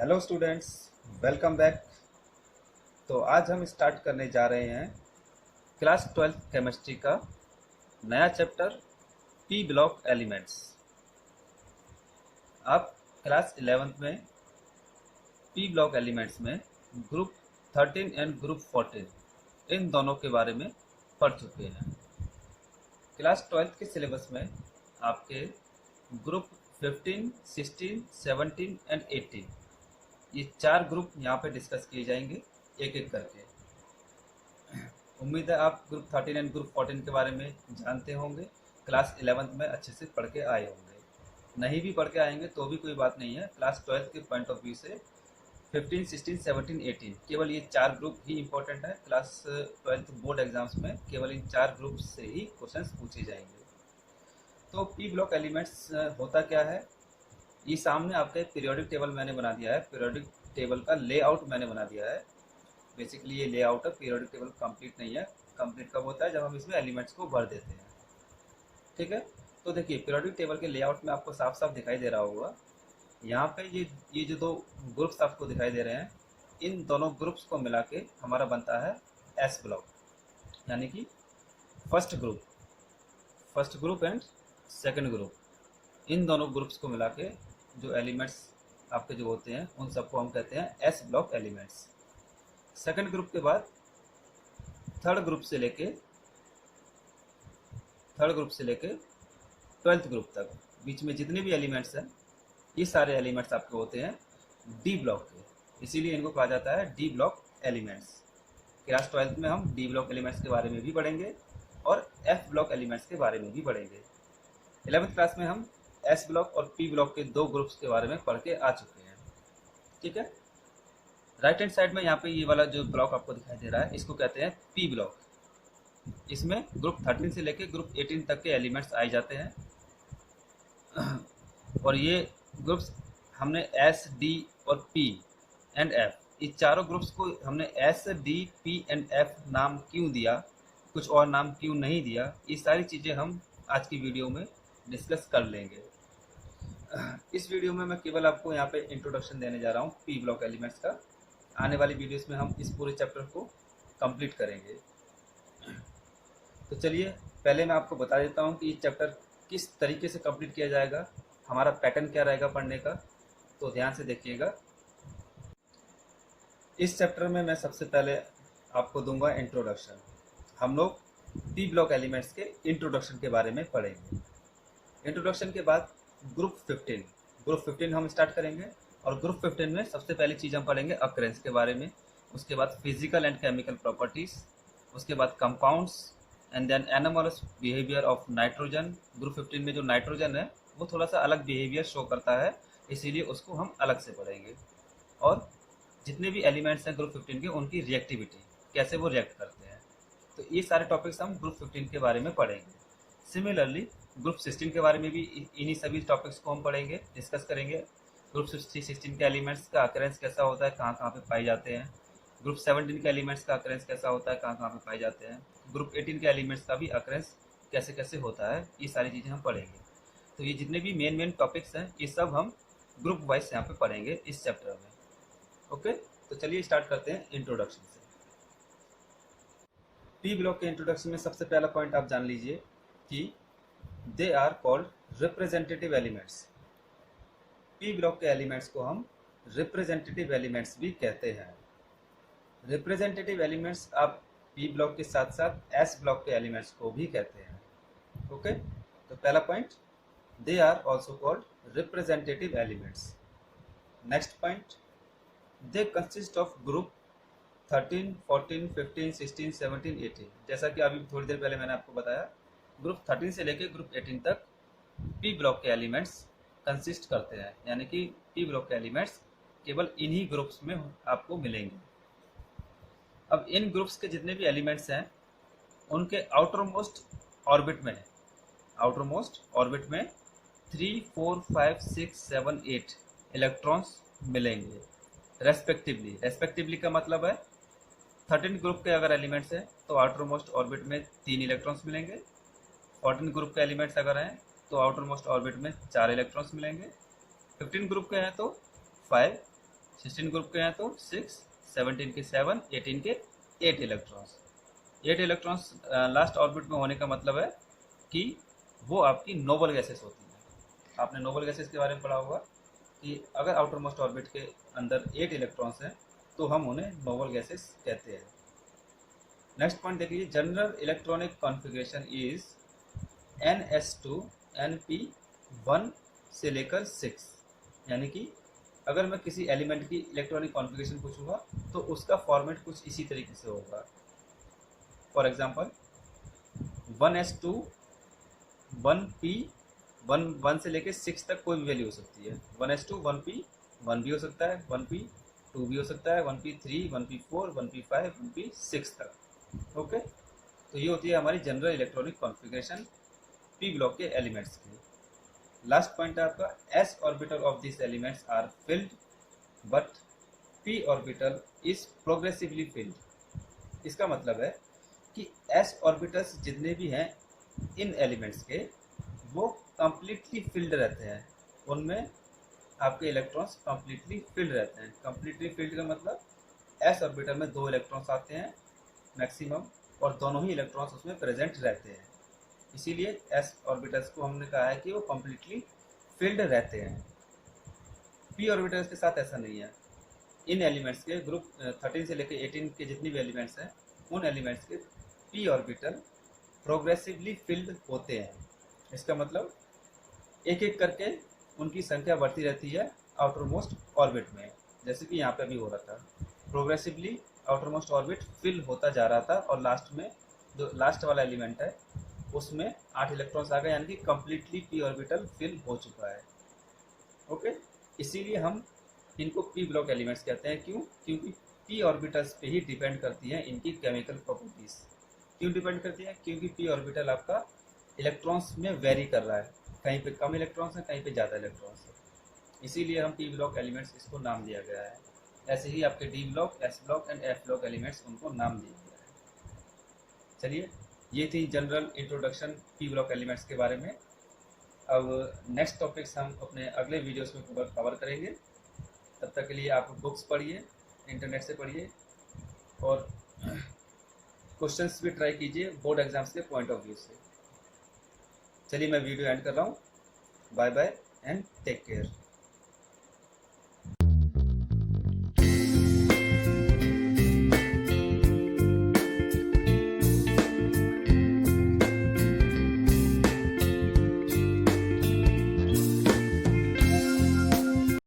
Hello students, welcome back. तो आज हम स्टार्ट करने जा रहे हैं क्लास 12 केमिस्ट्री का नया चैप्टर पी ब्लॉक एलिमेंट्स। आप क्लास 11th में पी ब्लॉक एलिमेंट्स में ग्रुप 13 एंड ग्रुप 14 इन दोनों के बारे में पढ़ चुके हैं। क्लास 12 के सिलेबस में आपके ग्रुप 15, 16, 17 एंड 18 ये 4 ग्रुप यहाँ पे डिस्कस किए जाएंगे एक एक करके। उम्मीद है आप ग्रुप 13 एंड ग्रुप 14 के बारे में जानते होंगे, क्लास 11th में अच्छे से पढ़ के आए होंगे। नहीं भी पढ़ के आएंगे तो भी कोई बात नहीं है, क्लास 12 के पॉइंट ऑफ व्यू से 15, 16, 17, 18 केवल ये 4 ग्रुप ही इंपॉर्टेंट है। क्लास 12 बोर्ड एग्जाम्स में केवल इन 4 ग्रुप से ही क्वेश्चंस पूछे जाएंगे। तो पी ब्लॉक एलिमेंट्स होता क्या है, ये सामने आपके पीरियोडिक टेबल मैंने बना दिया है। पीरियोडिक टेबल का लेआउट मैंने बना दिया है। बेसिकली ये लेआउट है, पीरियोडिक टेबल कंप्लीट नहीं है। कंप्लीट कब होता है, जब हम इसमें एलिमेंट्स को भर देते हैं। ठीक है, तो देखिए पीरियोडिक टेबल के लेआउट में आपको साफ साफ दिखाई दे रहा होगा। यहाँ पे ये जो 2 ग्रुप्स आपको दिखाई दे रहे हैं, इन दोनों ग्रुप्स को मिला के हमारा बनता है एस ब्लॉक, यानी कि first group and second group. इन दोनों ग्रुप्स को मिला के जो एलिमेंट्स आपके जो होते हैं उन सबको हम कहते हैं S block elements. Second group के बाद थर्ड ग्रुप से लेके 12th ग्रुप तक बीच में जितने भी एलिमेंट्स हैं, ये सारे एलिमेंट्स आपके होते हैं डी ब्लॉक के, इसीलिए इनको कहा जाता है D block elements. Class 12th में हम डी ब्लॉक एलिमेंट्स के बारे में भी पढ़ेंगे और एफ ब्लॉक एलिमेंट्स के बारे में भी पढ़ेंगे। 11th क्लास में हम एस ब्लॉक और पी ब्लॉक के 2 ग्रुप्स के बारे में पढ़ के आ चुके हैं। ठीक है, राइट हैंड साइड में यहाँ पे ये वाला जो ब्लॉक आपको दिखाई दे रहा है, इसको कहते हैं पी ब्लॉक। इसमें ग्रुप 13 से लेके ग्रुप 18 तक के एलिमेंट्स आए जाते हैं। और ये ग्रुप्स हमने एस, डी और पी एंड एफ, इस चारों ग्रुप्स को हमने S, D, P and F नाम क्यों दिया, कुछ और नाम क्यों नहीं दिया, ये सारी चीज़ें हम आज की वीडियो में डिस्कस कर लेंगे। इस वीडियो में मैं केवल आपको यहाँ पे इंट्रोडक्शन देने जा रहा हूँ पी ब्लॉक एलिमेंट्स का। आने वाली वीडियोस में हम इस पूरे चैप्टर को कंप्लीट करेंगे। तो चलिए पहले मैं आपको बता देता हूँ कि ये चैप्टर किस तरीके से कंप्लीट किया जाएगा, हमारा पैटर्न क्या रहेगा पढ़ने का। तो ध्यान से देखिएगा। इस चैप्टर में मैं सबसे पहले आपको दूंगा इंट्रोडक्शन। हम लोग पी ब्लॉक एलिमेंट्स के इंट्रोडक्शन के बारे में पढ़ेंगे। इंट्रोडक्शन के बाद ग्रुप 15 हम स्टार्ट करेंगे। और ग्रुप 15 में सबसे पहली चीज़ हम पढ़ेंगे अकरेंस के बारे में, उसके बाद फिजिकल एंड केमिकल प्रॉपर्टीज़, उसके बाद compounds and then anomalous behaviour of nitrogen. Group 15 में जो नाइट्रोजन है वो थोड़ा सा अलग बिहेवियर शो करता है, इसीलिए उसको हम अलग से पढ़ेंगे। और जितने भी एलिमेंट्स हैं ग्रुप 15 के, उनकी रिएक्टिविटी, कैसे वो रिएक्ट करते हैं, तो ये सारे टॉपिक्स हम ग्रुप 15 के बारे में पढ़ेंगे। सिमिलरली ग्रुप 16 के बारे में भी इन्हीं सभी टॉपिक्स को हम पढ़ेंगे, डिस्कस करेंगे। ग्रुप 16 के एलिमेंट्स का अकरेंस कैसा होता है, कहाँ कहाँ पे पाए जाते हैं। ग्रुप 17 के एलिमेंट्स का अकरेंस कैसा होता है, कहाँ कहाँ पे पाए जाते हैं। ग्रुप 18 के एलिमेंट्स का भी अकरेंस कैसे कैसे होता है, ये सारी चीज़ें हम पढ़ेंगे। तो ये जितने भी मेन टॉपिक्स हैं, ये सब हम ग्रुप वाइज यहाँ पे पढ़ेंगे इस चैप्टर में। ओके, तो चलिए स्टार्ट करते हैं इंट्रोडक्शन से। पी ब्लॉक के इंट्रोडक्शन में सबसे पहला पॉइंट आप जान लीजिए कि they are called representative elements. P block के एलिमेंट्स को हम रिप्रेजेंटेटिव एलिमेंट्स भी कहते हैं। रिप्रेजेंटेटिव एलिमेंट्स आप पी ब्लॉक के साथ साथ एस ब्लॉक के एलिमेंट्स को भी कहते हैं। ओके, तो पहला point, they are also called representative elements. Next point, they consist of group 13, 14, 15, 16, 17, 18। जैसा कि अभी थोड़ी देर पहले मैंने आपको बताया, ग्रुप 13 से लेकर ग्रुप 18 तक पी ब्लॉक के एलिमेंट्स कंसिस्ट करते हैं, यानी कि पी ब्लॉक के एलिमेंट्स केवल इन्हीं ग्रुप्स में आपको मिलेंगे। अब इन ग्रुप्स के जितने भी एलिमेंट्स हैं, उनके आउटर मोस्ट ऑर्बिट में 3, 4, 5, 6, 7, 8 इलेक्ट्रॉन्स मिलेंगे रेस्पेक्टिवली का मतलब है 13 ग्रुप के अगर एलिमेंट्स हैं तो आउटर मोस्ट ऑर्बिट में 3 इलेक्ट्रॉन्स मिलेंगे। 14 ग्रुप के एलिमेंट्स अगर हैं तो आउटर मोस्ट ऑर्बिट में 4 इलेक्ट्रॉन्स मिलेंगे। 15 ग्रुप के हैं तो 5 16 ग्रुप के हैं तो 6, 17 के 7, 18 के 8 इलेक्ट्रॉन्स। 8 इलेक्ट्रॉन्स लास्ट ऑर्बिट में होने का मतलब है कि वो आपकी नोबल गैसेस होती हैं। आपने नोबल गैसेस के बारे में पढ़ा होगा कि अगर आउटर मोस्ट ऑर्बिट के अंदर 8 इलेक्ट्रॉन्स हैं तो हम उन्हें नोबल गैसेस कहते हैं। नेक्स्ट पॉइंट देखिए, general electronic configuration is NS2 NP1 से लेकर 6, यानी कि अगर मैं किसी एलिमेंट की इलेक्ट्रॉनिक कॉन्फ़िगरेशन पूछूंगा तो उसका फॉर्मेट कुछ इसी तरीके से होगा। फॉर एग्जांपल 1s2 1p 1 से लेकर 6 तक कोई भी वैल्यू हो सकती है। 1s2 1p 1 भी हो सकता है, 1p 2 भी हो सकता है, 1p 3, 1p 4, 1p 5, 1p 6 तक। ओके, तो ये होती है हमारी general electronic configuration p block के एलिमेंट्स की। लास्ट पॉइंट है आपका, s orbital of this elements are filled but p orbital is progressively filled. इसका मतलब है कि s ऑर्बिटल्स जितने भी हैं इन एलिमेंट्स के वो कंप्लीटली फिल्ड रहते हैं, उनमें आपके इलेक्ट्रॉन्स कंप्लीटली फिल्ड रहते हैं। कंप्लीटली फिल्ड का मतलब s ऑर्बिटल में 2 इलेक्ट्रॉन्स आते हैं मैक्सिमम और दोनों ही इलेक्ट्रॉन्स उसमें प्रेजेंट रहते हैं, इसीलिए s ऑर्बिटल्स को हमने कहा है कि वो कंप्लीटली फिल्ड रहते हैं। p ऑर्बिटल्स के साथ ऐसा नहीं है। इन एलिमेंट्स के ग्रुप 13 से लेकर 18 के जितनी भी एलिमेंट्स हैं उन एलिमेंट्स के p ऑर्बिटल प्रोग्रेसिवली फिल्ड होते हैं। इसका मतलब एक एक करके उनकी संख्या बढ़ती रहती है आउटर मोस्ट ऑर्बिट में, जैसे कि यहाँ पे अभी हो रहा था, progressively outermost orbit fill होता जा रहा था और लास्ट में जो लास्ट वाला एलिमेंट है उसमें 8 इलेक्ट्रॉन्स आ गए, यानी कि कम्प्लीटली p ऑर्बिटल फिल हो चुका है। ओके, इसीलिए हम इनको p ब्लॉक एलिमेंट्स कहते हैं। क्यों? क्योंकि p ऑर्बिटल्स पे ही डिपेंड करती हैं इनकी केमिकल प्रॉपर्टीज। क्यों डिपेंड करती है? क्योंकि p ऑर्बिटल आपका इलेक्ट्रॉन्स में वेरी कर रहा है, कहीं पे कम इलेक्ट्रॉन्स हैं, कहीं पे ज़्यादा इलेक्ट्रॉन्स हैं, इसीलिए हम p ब्लॉक एलिमेंट्स इसको नाम दिया गया है। ऐसे ही आपके d block, s block and f block elements उनको नाम दिया गया है। चलिए, ये थी general introduction p block elements के बारे में। अब नेक्स्ट टॉपिक्स हम अपने अगले वीडियोस में कवर करेंगे। तब तक के लिए आप बुक्स पढ़िए, इंटरनेट से पढ़िए और क्वेश्चंस भी ट्राई कीजिए बोर्ड एग्जाम्स के पॉइंट ऑफ व्यू से। चलिए, मैं वीडियो एंड कर रहा हूँ। Bye bye and take care.